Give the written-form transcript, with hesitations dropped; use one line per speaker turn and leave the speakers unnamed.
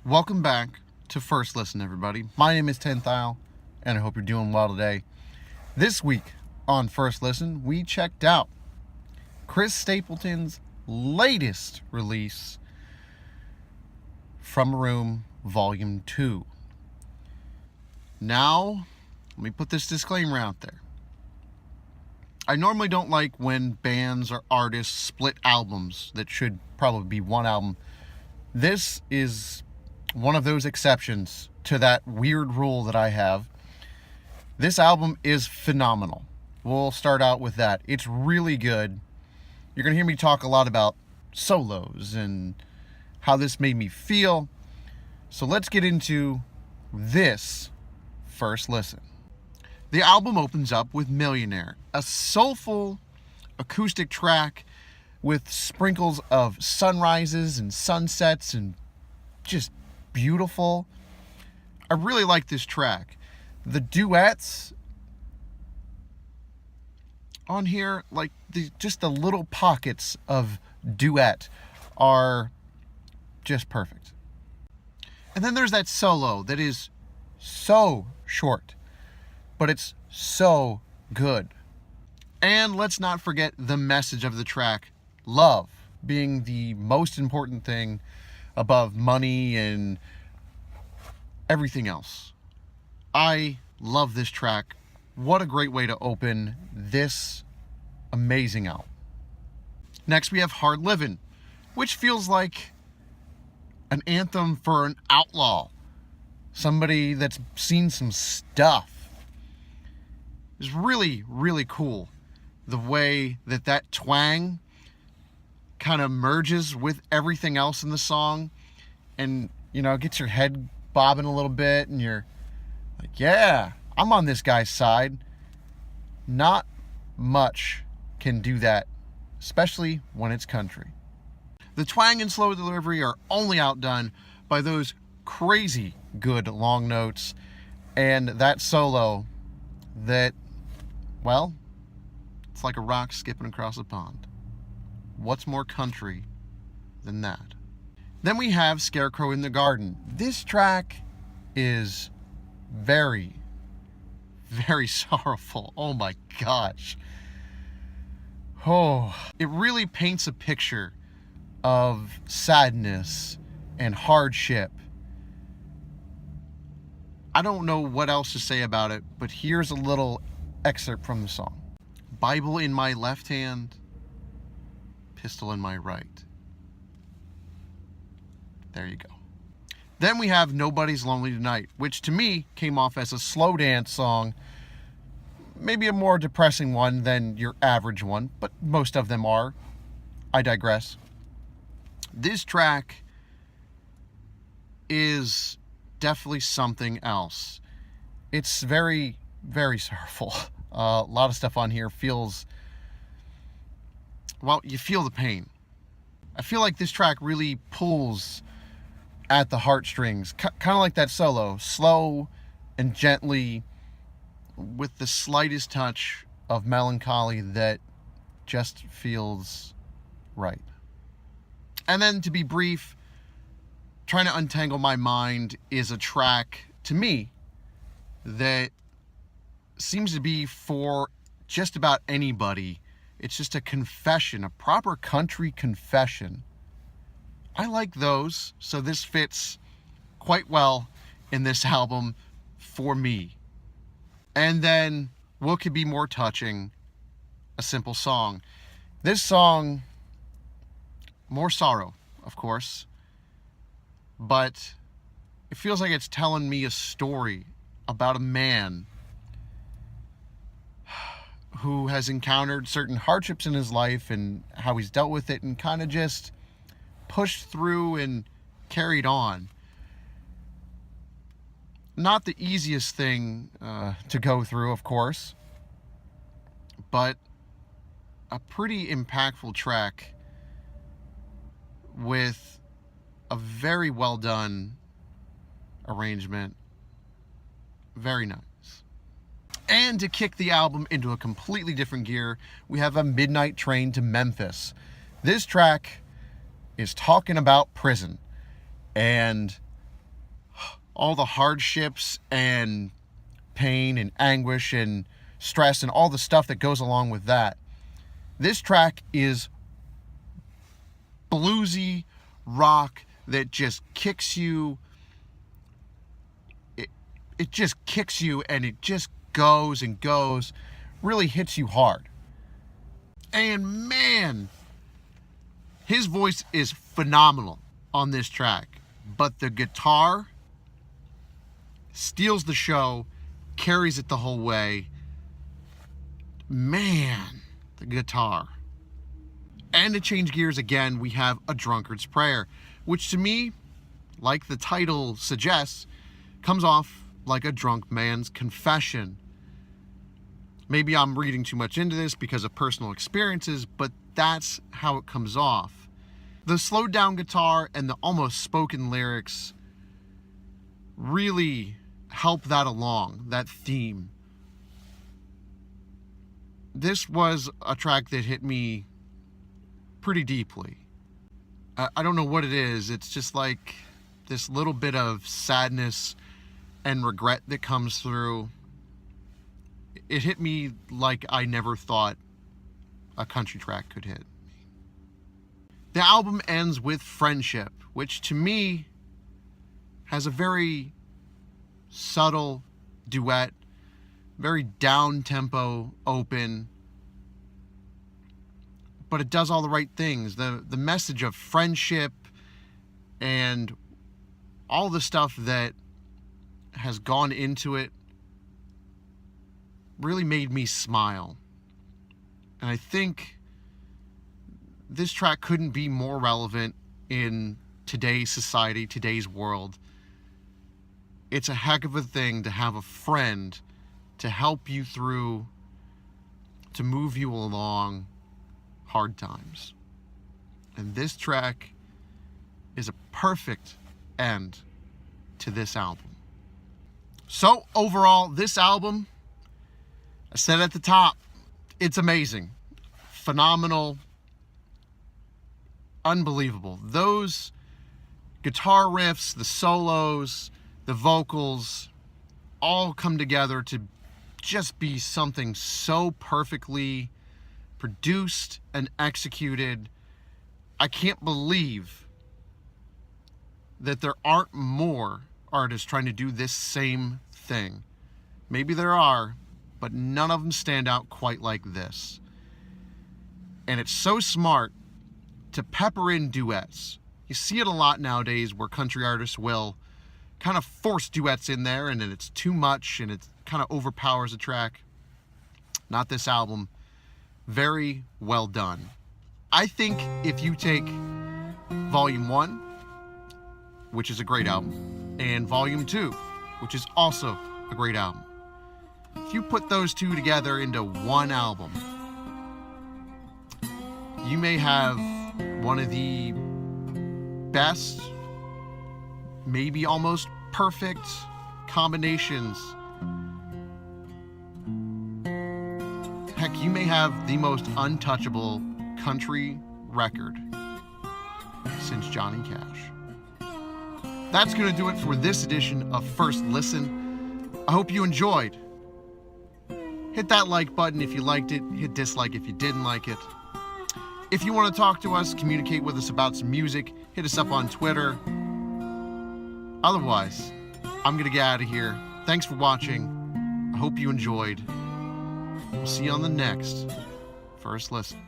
Welcome back to First Listen, everybody. My name is Tenthile, and I hope you're doing well today. This week on First Listen, we checked out Chris Stapleton's latest release, From a Room, Volume 2. Now, let me put this disclaimer out there. I normally don't like when bands or artists split albums that should probably be one album. This is one of those exceptions to that weird rule that I have. This album is phenomenal. We'll start out with that. It's really good. You're going to hear me talk a lot about solos and how this made me feel. So let's get into this First Listen. The album opens up with Millionaire, a soulful acoustic track with sprinkles of sunrises and sunsets and just beautiful. I really like this track. The duets on here, like just the little pockets of duet are just perfect. And then there's that solo that is so short, but it's so good. And let's not forget the message of the track, love being the most important thing above money and everything else. I love this track. What a great way to open this amazing album. Next we have Hard Livin', which feels like an anthem for an outlaw, somebody that's seen some stuff. It's really, really cool the way that twang kind of merges with everything else in the song, and it gets your head bobbing a little bit, and you're like, yeah, I'm on this guy's side. Not much can do that, especially when it's country. The twang and slow delivery are only outdone by those crazy good long notes and that solo that, well, it's like a rock skipping across a pond. What's more country than that? Then we have Scarecrow in the Garden. This track is very, very sorrowful. Oh my gosh. Oh, it really paints a picture of sadness and hardship. I don't know what else to say about it, but here's a little excerpt from the song. Bible in my left hand, pistol in my right. There you go. Then we have Nobody's Lonely Tonight, which to me came off as a slow dance song. Maybe a more depressing one than your average one, but most of them are. I digress. This track is definitely something else. It's very, very sorrowful. A lot of stuff on here feels, well, you feel the pain. I feel like this track really pulls at the heartstrings, kind of like that solo, slow and gently, with the slightest touch of melancholy that just feels right. And then, to be brief, Trying to Untangle My Mind is a track, to me, that seems to be for just about anybody. It's just a confession, a proper country confession. I like those, so this fits quite well in this album for me. And then, what could be more touching? A Simple Song. This song, more sorrow, of course, but it feels like it's telling me a story about a man who has encountered certain hardships in his life and how he's dealt with it and kind of just pushed through and carried on. Not the easiest thing to go through, of course, but a pretty impactful track with a very well done arrangement. Very nice. And to kick the album into a completely different gear, we have A Midnight Train to Memphis. This track is talking about prison and all the hardships and pain and anguish and stress and all the stuff that goes along with that. This track is bluesy rock that just kicks you. It just kicks you, and it just goes and goes. Really hits you hard. And man, his voice is phenomenal on this track. But the guitar steals the show, carries it the whole way. Man, the guitar. And to change gears again, we have A Drunkard's Prayer, which to me, like the title suggests, comes off like a drunk man's confession. Maybe I'm reading too much into this because of personal experiences, but that's how it comes off. The slowed down guitar and the almost spoken lyrics really help that along, that theme. This was a track that hit me pretty deeply. I don't know what it is. It's just like this little bit of sadness and regret that comes through. It hit me like I never thought a country track could hit. The album ends with Friendship, which to me has a very subtle duet, very down-tempo, open, but it does all the right things. The message of friendship and all the stuff that has gone into it really made me smile. And I think this track couldn't be more relevant in today's society, today's world. It's a heck of a thing to have a friend to help you through, to move you along hard times. And this track is a perfect end to this album. So overall, this album, I said at the top, it's amazing, phenomenal, unbelievable. Those guitar riffs, the solos, the vocals, all come together to just be something so perfectly produced and executed. I can't believe that there aren't more artists trying to do this same thing. Maybe there are, but none of them stand out quite like this. And it's so smart to pepper in duets. You see it a lot nowadays where country artists will kind of force duets in there, and then it's too much and it kind of overpowers a track. Not this album. Very well done. I think if you take Volume 1, which is a great album, and Volume 2, which is also a great album, if you put those two together into one album, you may have one of the best, maybe almost perfect combinations. Heck, you may have the most untouchable country record since Johnny Cash. That's going to do it for this edition of First Listen. I hope you enjoyed. Hit that like button if you liked it. Hit dislike if you didn't like it. If you want to talk to us, communicate with us about some music, hit us up on Twitter. Otherwise, I'm going to get out of here. Thanks for watching. I hope you enjoyed. We'll see you on the next First Listen.